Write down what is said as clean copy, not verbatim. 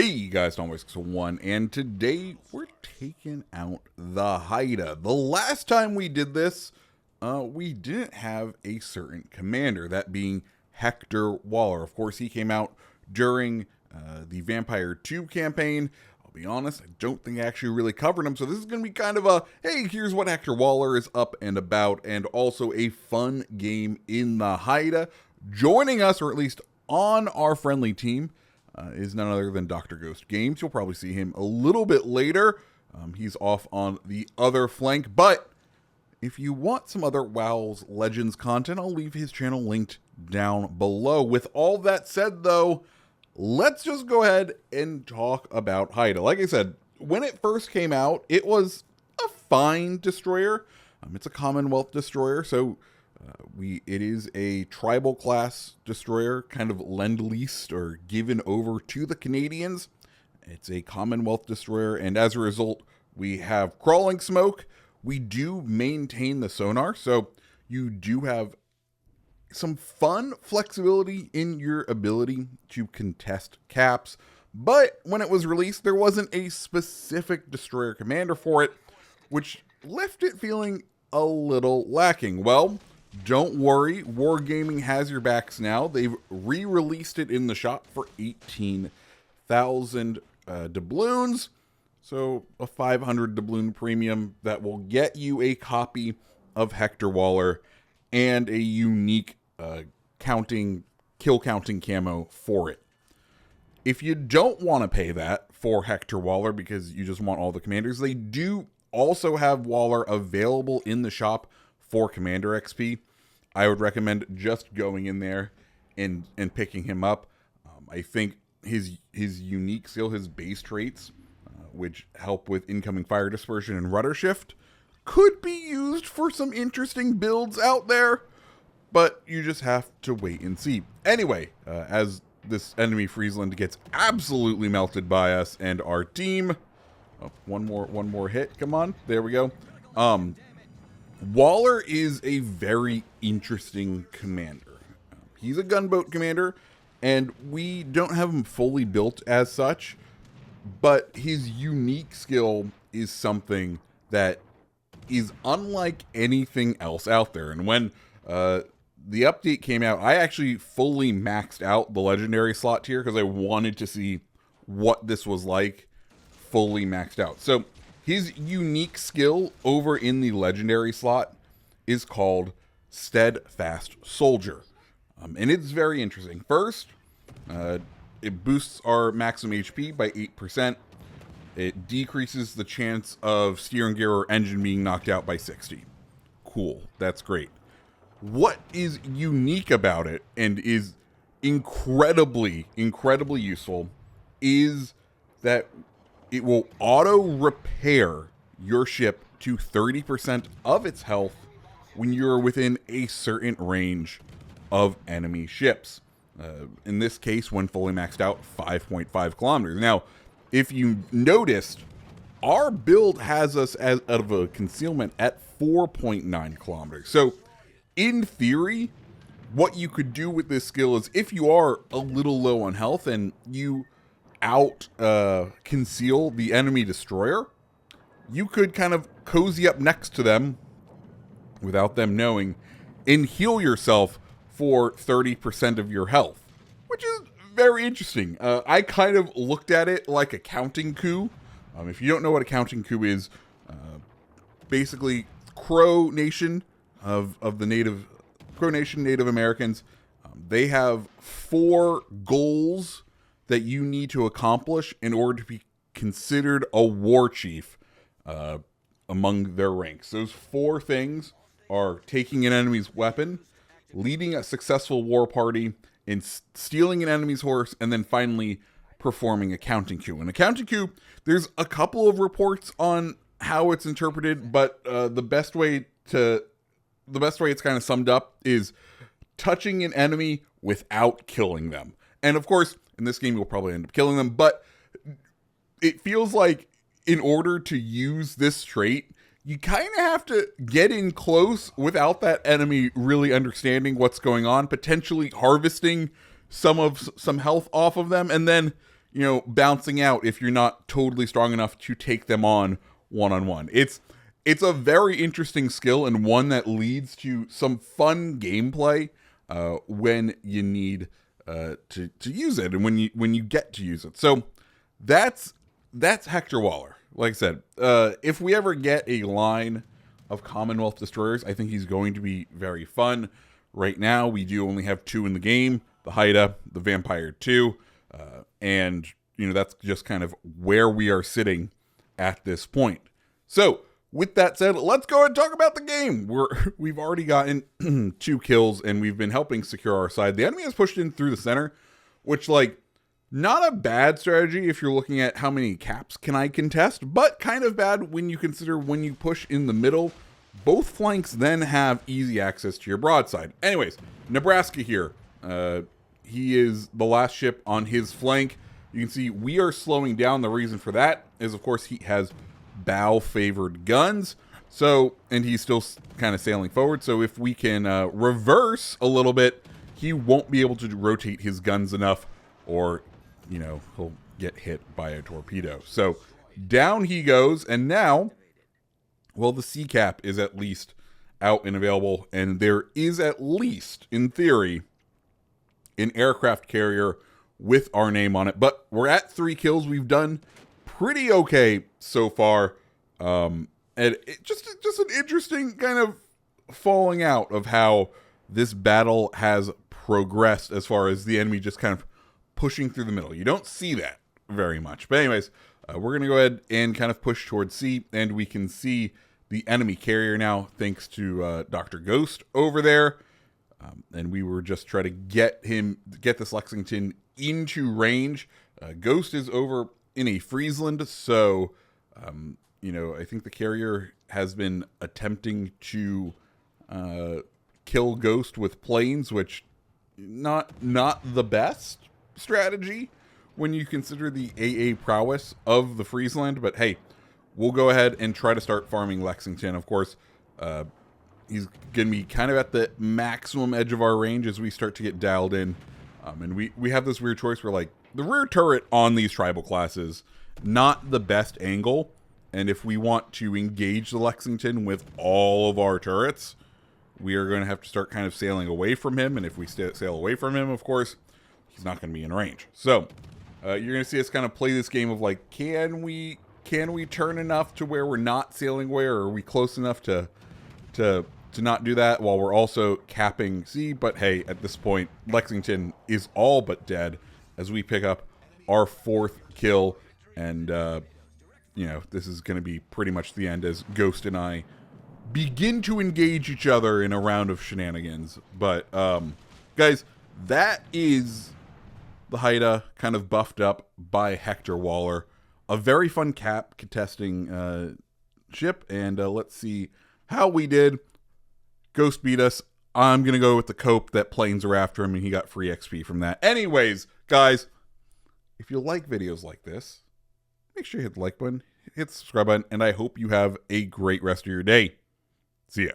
Hey guys, Tom1, and today we're taking out the Haida. The last time we did this, we didn't have a certain commander, that being Hector Waller. Of course, he came out during the Vampire 2 campaign. I'll be honest, I don't think I actually really covered him, so this is going to be kind of a, hey, here's what Hector Waller is up and about, and also a fun game in the Haida. Joining us, or at least on our friendly team, is none other than Dr. Ghost Games. You'll probably see him a little bit later. He's off on the other flank, but if you want some other WoW's Legends content, I'll leave his channel linked down below. With all that said, though, let's just go ahead and talk about Haida. Like I said, when it first came out, it was a fine destroyer. It's a Commonwealth destroyer, so it is a tribal class destroyer, kind of lend-leased or given over to the Canadians. It's a Commonwealth destroyer, and as a result, we have crawling smoke. We do maintain the sonar, so you do have some fun flexibility in your ability to contest caps. But when it was released, there wasn't a specific destroyer commander for it, which left it feeling a little lacking. Well, don't worry, Wargaming has your backs now. They've re-released it in the shop for 18,000 doubloons. So a 500 doubloon premium that will get you a copy of Hector Waller and a unique kill counting camo for it. If you don't want to pay that for Hector Waller because you just want all the commanders, they do also have Waller available in the shop for Commander XP. I would recommend just going in there and picking him up. I think his unique skill, his base traits, which help with incoming fire dispersion and rudder shift, could be used for some interesting builds out there, but you just have to wait and see. Anyway, as this enemy Friesland gets absolutely melted by us and our team, one more hit, come on, there we go. Waller is a very interesting commander. He's a gunboat commander, and we don't have him fully built as such, but his unique skill is something that is unlike anything else out there. And when the update came out, I actually fully maxed out the legendary slot tier because I wanted to see what this was like fully maxed out. So his unique skill over in the legendary slot is called Steadfast Soldier. And it's very interesting. First, it boosts our maximum HP by 8%. It decreases the chance of steering gear or engine being knocked out by 60. Cool. That's great. What is unique about it and is incredibly useful is that it will auto repair your ship to 30% of its health when you're within a certain range of enemy ships. In this case, when fully maxed out, 5.5 kilometers. Now, if you noticed, our build has us out of a concealment at 4.9 kilometers. So, in theory, what you could do with this skill is if you are a little low on health and you conceal the enemy destroyer, you could kind of cozy up next to them without them knowing and heal yourself for 30% of your health, which is very interesting. I kind of looked at it like a counting coup. If you don't know what a counting coup is, basically Crow Nation of the Native Americans, they have 4 goals that you need to accomplish in order to be considered a war chief among their ranks. Those 4 things are taking an enemy's weapon, leading a successful war party, and stealing an enemy's horse, and then finally performing a counting coup. And a counting coup, there's a couple of reports on how it's interpreted, but the best way it's kind of summed up is touching an enemy without killing them. And of course, in this game, you'll probably end up killing them, but it feels like in order to use this trait, you kind of have to get in close without that enemy really understanding what's going on, potentially harvesting some health off of them, and then bouncing out if you're not totally strong enough to take them on one-on-one. It's a very interesting skill and one that leads to some fun gameplay when you need to use it and when you get to use it. So that's Hector Waller. Like I said, if we ever get a line of Commonwealth destroyers, I think he's going to be very fun. Right now, we do only have 2 in the game: the Haida, the Vampire 2, and that's just kind of where we are sitting at this point. So, with that said, let's go and talk about the game. We've already gotten 2 kills, and we've been helping secure our side. The enemy has pushed in through the center, which, not a bad strategy if you're looking at how many caps can I contest, but kind of bad when you consider when you push in the middle, both flanks then have easy access to your broadside. Anyways, Nebraska here. He is the last ship on his flank. You can see we are slowing down. The reason for that is, of course, he has bow-favored guns. So, and he's still kind of sailing forward. So if we can reverse a little bit, he won't be able to rotate his guns enough, or he'll get hit by a torpedo. So down he goes, and now, well, the sea cap is at least out and available, and there is at least, in theory, an aircraft carrier with our name on it. But we're at 3 kills. We've done pretty okay so far, and just an interesting kind of falling out of how this battle has progressed as far as the enemy just kind of pushing through the middle. You don't see that very much. But anyways, we're going to go ahead and kind of push towards sea, and we can see the enemy carrier now thanks to Dr. Ghost over there. And we were just trying to get this Lexington into range. Ghost is over in a Friesland, so I think the carrier has been attempting to kill Ghost with planes, which not the best strategy when you consider the AA prowess of the Friesland. But hey, we'll go ahead and try to start farming Lexington. Of course, he's going to be kind of at the maximum edge of our range as we start to get dialed in. And we have this weird choice where, the rear turret on these tribal classes, not the best angle. And if we want to engage the Lexington with all of our turrets, we are going to have to start kind of sailing away from him. And if we sail away from him, of course, he's not going to be in range. So you're going to see us kind of play this game of can we turn enough to where we're not sailing away, or are we close enough to not do that while we're also capping sea? But hey, at this point, Lexington is all but dead as we pick up our 4th kill. And, this is going to be pretty much the end as Ghost and I begin to engage each other in a round of shenanigans. But, guys, that is the Haida kind of buffed up by Hector Waller. A very fun cap contesting ship. And let's see how we did. Ghost beat us. I'm going to go with the cope that planes are after him, and he got free XP from that. Anyways, guys, if you like videos like this, make sure you hit the like button, hit the subscribe button, and I hope you have a great rest of your day. See ya.